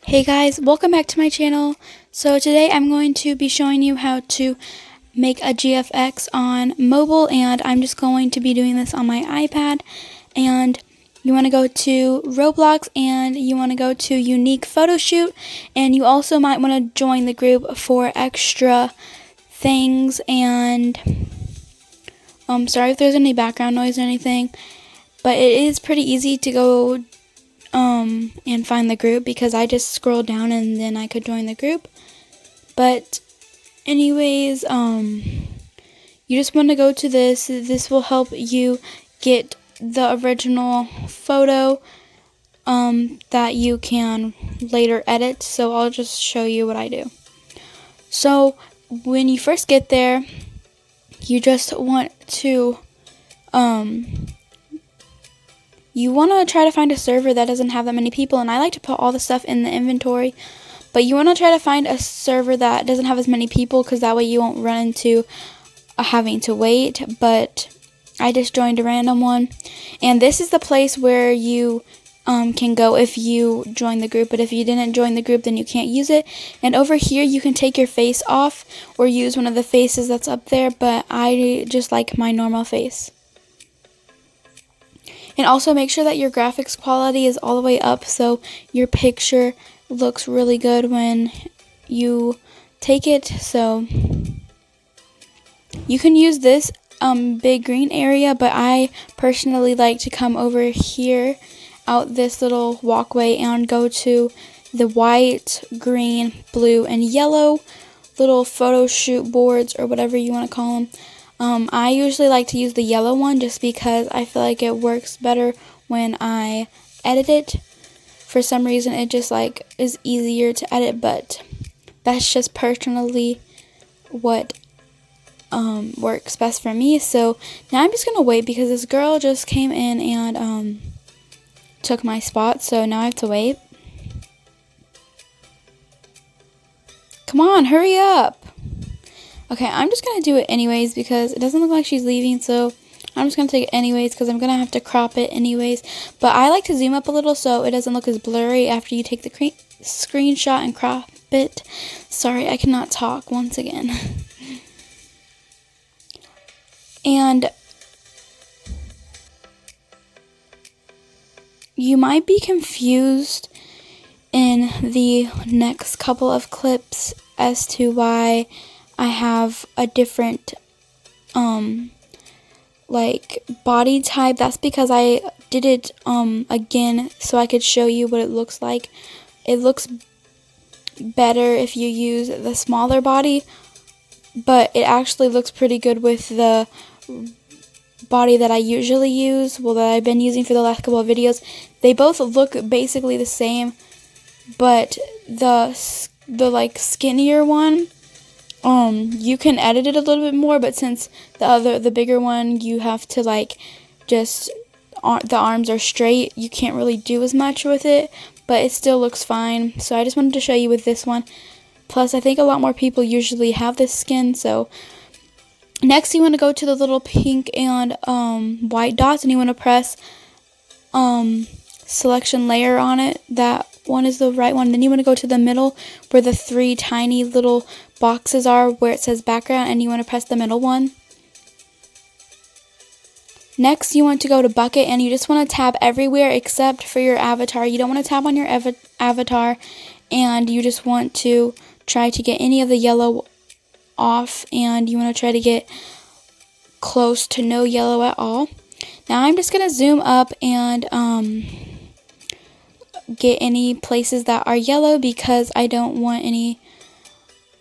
Hey guys, welcome back to my channel. So today I'm going to be showing you how to make a GFX on mobile, and I'm just going to be doing this on my iPad. And you want to go to Roblox and you want to go to Unique Photo Shoot, and you also might want to join the group for extra things. And sorry if there's any background noise or anything, but it is pretty easy to go and find the group because I just scrolled down and then I could join the group. But anyways, you just want to go to this. This will help you get the original photo that you can later edit. So I'll just show you what I do. So when you first get there, you just want to you want to try to find a server that doesn't have that many people, and I like to put all the stuff in the inventory, but you want to try to find a server that doesn't have as many people, because that way you won't run into having to wait. But I just joined a random one, and this is the place where you can go if you join the group, but if you didn't join the group then you can't use it. And over here you can take your face off or use one of the faces that's up there, but I just like my normal face. And also make sure that your graphics quality is all the way up so your picture looks really good when you take it. So you can use this big green area, but I personally like to come over here out this little walkway and go to the white, green, blue, and yellow little photo shoot boards, or whatever you want to call them. I usually like to use the yellow one just because I feel like it works better when I edit it. For some reason it just is easier to edit, but that's just personally what works best for me. So now I'm just gonna wait because this girl just came in and took my spot, so now I have to wait. Come on, hurry up. Okay, I'm just going to do it anyways because it doesn't look like she's leaving, so I'm just going to take it anyways because I'm going to have to crop it anyways. But I like to zoom up a little so it doesn't look as blurry after you take the screenshot and crop it. Sorry, I cannot talk once again. And you might be confused in the next couple of clips as to why I have a different body type. That's because I did it again so I could show you what it looks like. It looks better if you use the smaller body, but it actually looks pretty good with the body that I usually use, well, that I've been using for the last couple of videos. They both look basically the same, but the skinnier one, you can edit it a little bit more, but since the bigger one, you have to the arms are straight, you can't really do as much with it, but it still looks fine. So I just wanted to show you with this one. Plus, I think a lot more people usually have this skin. So next, you want to go to the little pink and white dots, and you want to press selection layer on it. That one is the right one. Then you want to go to the middle where the three tiny little boxes are where it says background, and you want to press the middle one. Next, you want to go to bucket, and you just want to tap everywhere except for your avatar. You don't want to tap on your avatar, and you just want to try to get any of the yellow off, and you want to try to get close to no yellow at all. Now I'm just going to zoom up and get any places that are yellow because I don't want any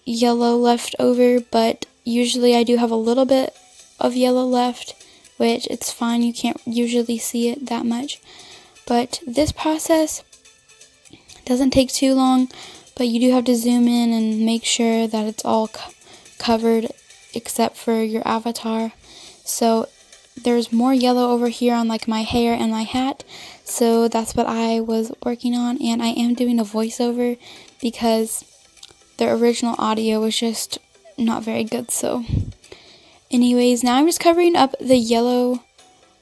yellow left over, but usually I do have a little bit of yellow left, which it's fine, you can't usually see it that much. But this process doesn't take too long, but you do have to zoom in and make sure that it's all covered except for your avatar. So there's more yellow over here on my hair and my hat, so that's what I was working on. And I am doing a voiceover because the original audio was just not very good. So anyways, now I'm just covering up the yellow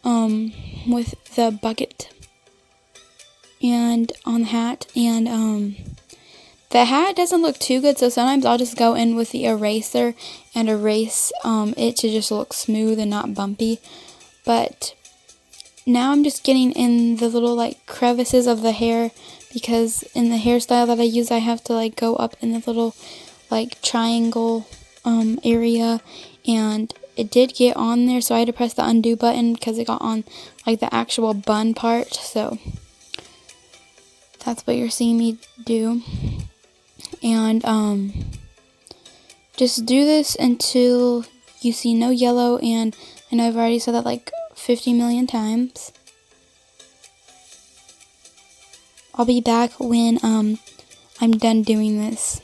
with the bucket and on the hat, and The hat doesn't look too good, so sometimes I'll just go in with the eraser and erase it to just look smooth and not bumpy. But now I'm just getting in the little like crevices of the hair, because in the hairstyle that I use, I have to like go up in the little like triangle area, and it did get on there, so I had to press the undo button because it got on like the actual bun part. So that's what you're seeing me do. And just do this until you see no yellow, and I know I've already said that like 50 million times. I'll be back when I'm done doing this.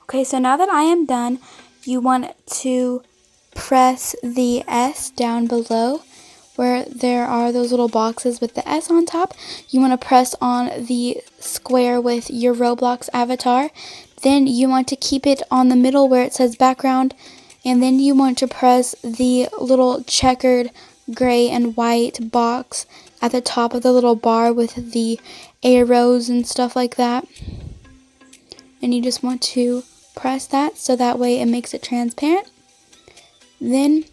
Okay, so now that I am done, you want to press the S down below where there are those little boxes with the S on top. You want to press on the square with your Roblox avatar. Then you want to keep it on the middle where it says background. And then you want to press the little checkered gray and white box at the top of the little bar with the arrows and stuff like that. And you just want to press that so that way it makes it transparent. Then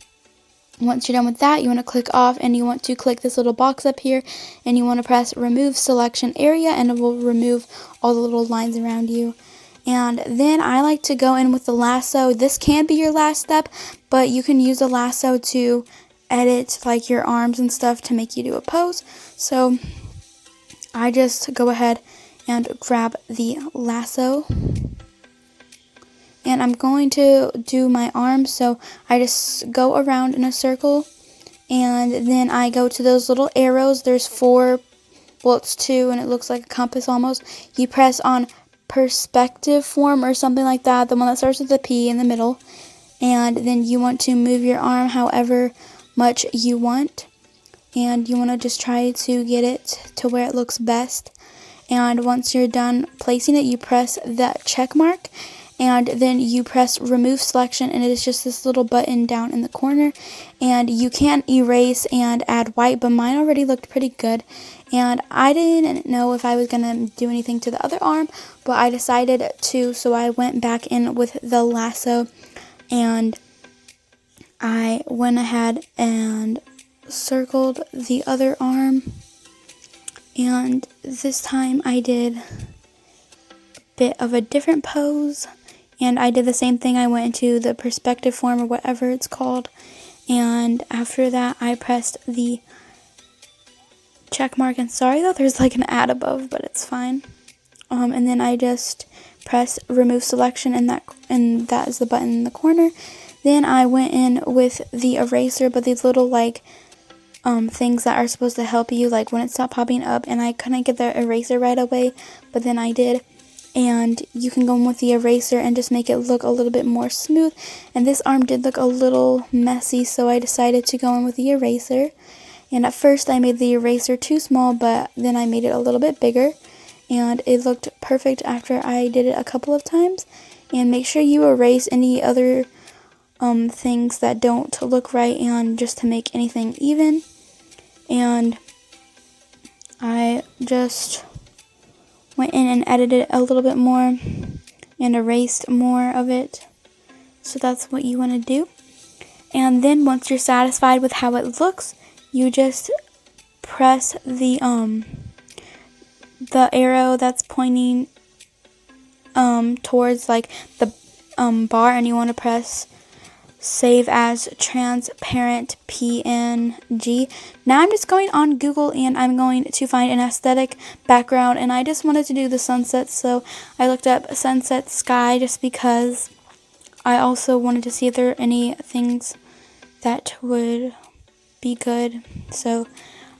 once you're done with that, you want to click off, and you want to click this little box up here, and you want to press remove selection area, and it will remove all the little lines around you. And then I like to go in with the lasso. This can be your last step, but you can use a lasso to edit like your arms and stuff to make you do a pose. So I just go ahead and grab the lasso, and I'm going to do my arms, so I just go around in a circle, and then I go to those little arrows. There's 4, well, it's 2, and it looks like a compass almost. You press on perspective form or something like that, the one that starts with the P in the middle, and then you want to move your arm however much you want, and you want to just try to get it to where it looks best. And once you're done placing it, you press that check mark, and then you press remove selection, and it is just this little button down in the corner. And you can erase and add white, but mine already looked pretty good, and I didn't know if I was going to do anything to the other arm, but I decided to, so I went back in with the lasso, and I went ahead and circled the other arm. And this time I did a bit of a different pose, and I did the same thing. I went into the perspective form or whatever it's called, and after that I pressed the check mark, and sorry though there's like an ad above, but it's fine. And then I just press remove selection, and that is the button in the corner. Then I went in with the eraser, but these little like things that are supposed to help you, like when it stopped popping up, and I couldn't get the eraser right away, but then I did. And you can go in with the eraser and just make it look a little bit more smooth. And this arm did look a little messy, so I decided to go in with the eraser. And at first I made the eraser too small, but then I made it a little bit bigger, and it looked perfect after I did it a couple of times. And make sure you erase any other things that don't look right, and just to make anything even. And I just went in and edited a little bit more and erased more of it. So that's what you want to do. And then once you're satisfied with how it looks, you just press the arrow that's pointing towards like the bar, and you want to press save as transparent PNG. Now I'm just going on Google and I'm going to find an aesthetic background, and I just wanted to do the sunset, so I looked up sunset sky just because I also wanted to see if there are any things that would be good. So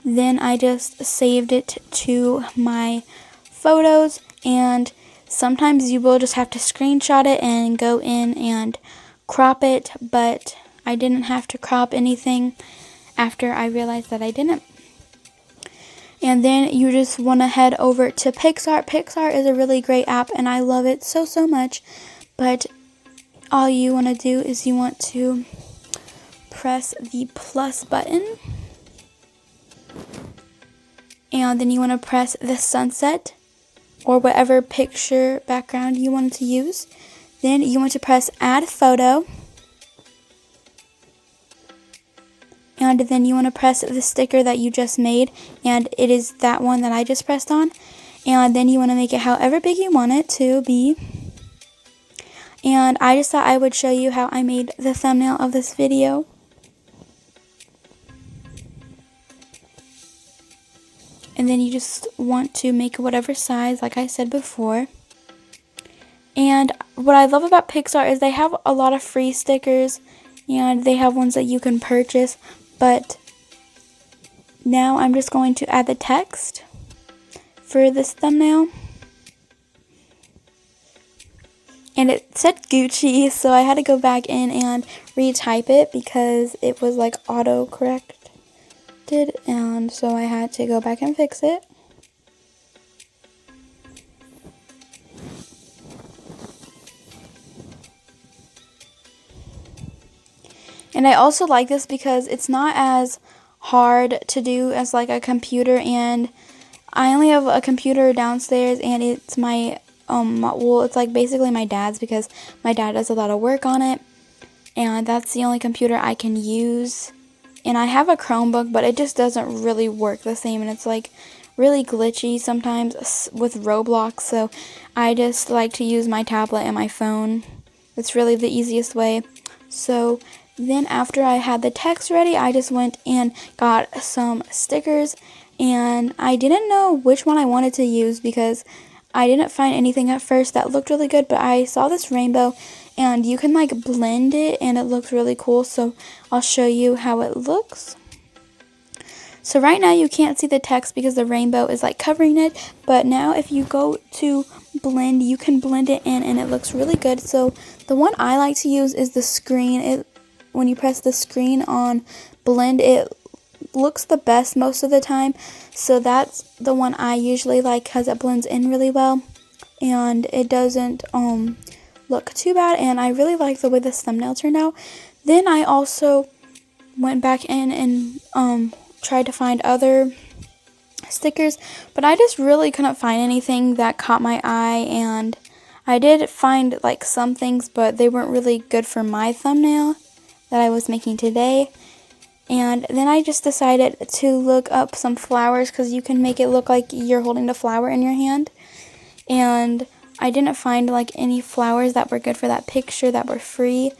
then I just saved it to my photos, and sometimes you will just have to screenshot it and go in and crop it, but I didn't have to crop anything after I realized that I didn't. And then you just want to head over to PicsArt. PicsArt is a really great app and I love it so much, but all you want to do is you want to press the plus button, and then you want to press the sunset or whatever picture background you want to use. Then you want to press add photo, and then you want to press the sticker that you just made, and it is that one that I just pressed on. And then you want to make it however big you want it to be. And I just thought I would show you how I made the thumbnail of this video. And then you just want to make whatever size, like I said before. And what I love about PicsArt is they have a lot of free stickers, and they have ones that you can purchase. But now I'm just going to add the text for this thumbnail. And it said Gucci, so I had to go back in and retype it because it was like auto-corrected, and so I had to go back and fix it. And I also like this because it's not as hard to do as like a computer, and I only have a computer downstairs, and it's my well, it's like basically my dad's because my dad does a lot of work on it, and that's the only computer I can use. And I have a Chromebook, but it just doesn't really work the same, and it's like really glitchy sometimes with Roblox, so I just like to use my tablet and my phone. It's really the easiest way. So then after I had the text ready, I just went and got some stickers, and I didn't know which one I wanted to use because I didn't find anything at first that looked really good, but I saw this rainbow, and you can like blend it and it looks really cool, so I'll show you how it looks. So right now you can't see the text because the rainbow is like covering it, but now if you go to blend, you can blend it in and it looks really good. So the one I like to use is the screen. When you press the screen on blend, it looks the best most of the time, so that's the one I usually like because it blends in really well and it doesn't look too bad, and I really like the way this thumbnail turned out. Then I also went back in and tried to find other stickers, but I just really couldn't find anything that caught my eye, and I did find like some things, but they weren't really good for my thumbnail that I was making today. And then I just decided to look up some flowers because you can make it look like you're holding the flower in your hand. And I didn't find like any flowers that were good for that picture that were free,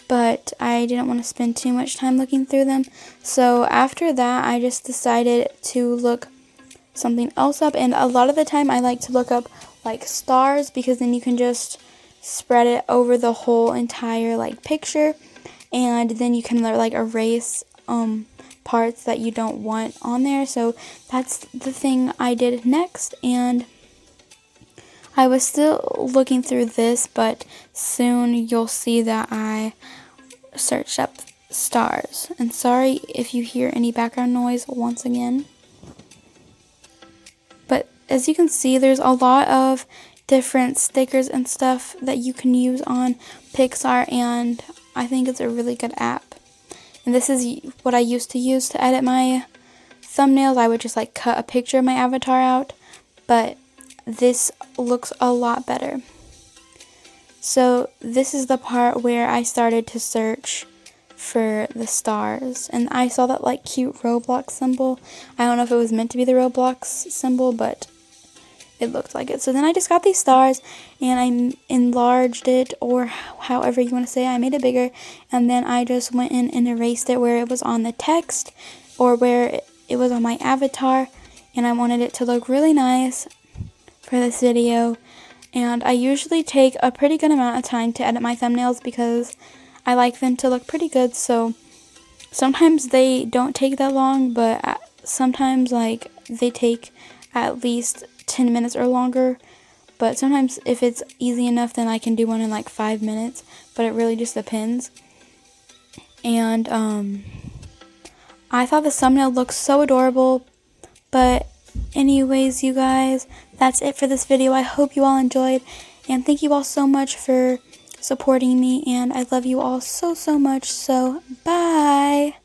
but I didn't want to spend too much time looking through them. So after that, I just decided to look something else up, and a lot of the time I like to look up like stars because then you can just spread it over the whole entire like picture, and then you can like erase parts that you don't want on there. So that's the thing I did next, and I was still looking through this, but soon you'll see that I searched up stars. And sorry if you hear any background noise once again. But as you can see, there's a lot of different stickers and stuff that you can use on PicsArt, and I think it's a really good app. And this is what I used to use to edit my thumbnails. I would just like cut a picture of my avatar out, but this looks a lot better. So this is the part where I started to search for the stars. And I saw that like cute Roblox symbol. I don't know if it was meant to be the Roblox symbol, but it looked like it. So then I just got these stars and I enlarged it, or however you want to say it. I made it bigger, and then I just went in and erased it where it was on the text or where it was on my avatar, and I wanted it to look really nice for this video. And I usually take a pretty good amount of time to edit my thumbnails because I like them to look pretty good. So sometimes they don't take that long, but sometimes like they take at least 10 minutes or longer. But sometimes if it's easy enough, then I can do one in like 5 minutes, but it really just depends. And I thought the thumbnail looked so adorable. But anyways, you guys, that's it for this video. I hope you all enjoyed, and thank you all so much for supporting me, and I love you all so much. So bye.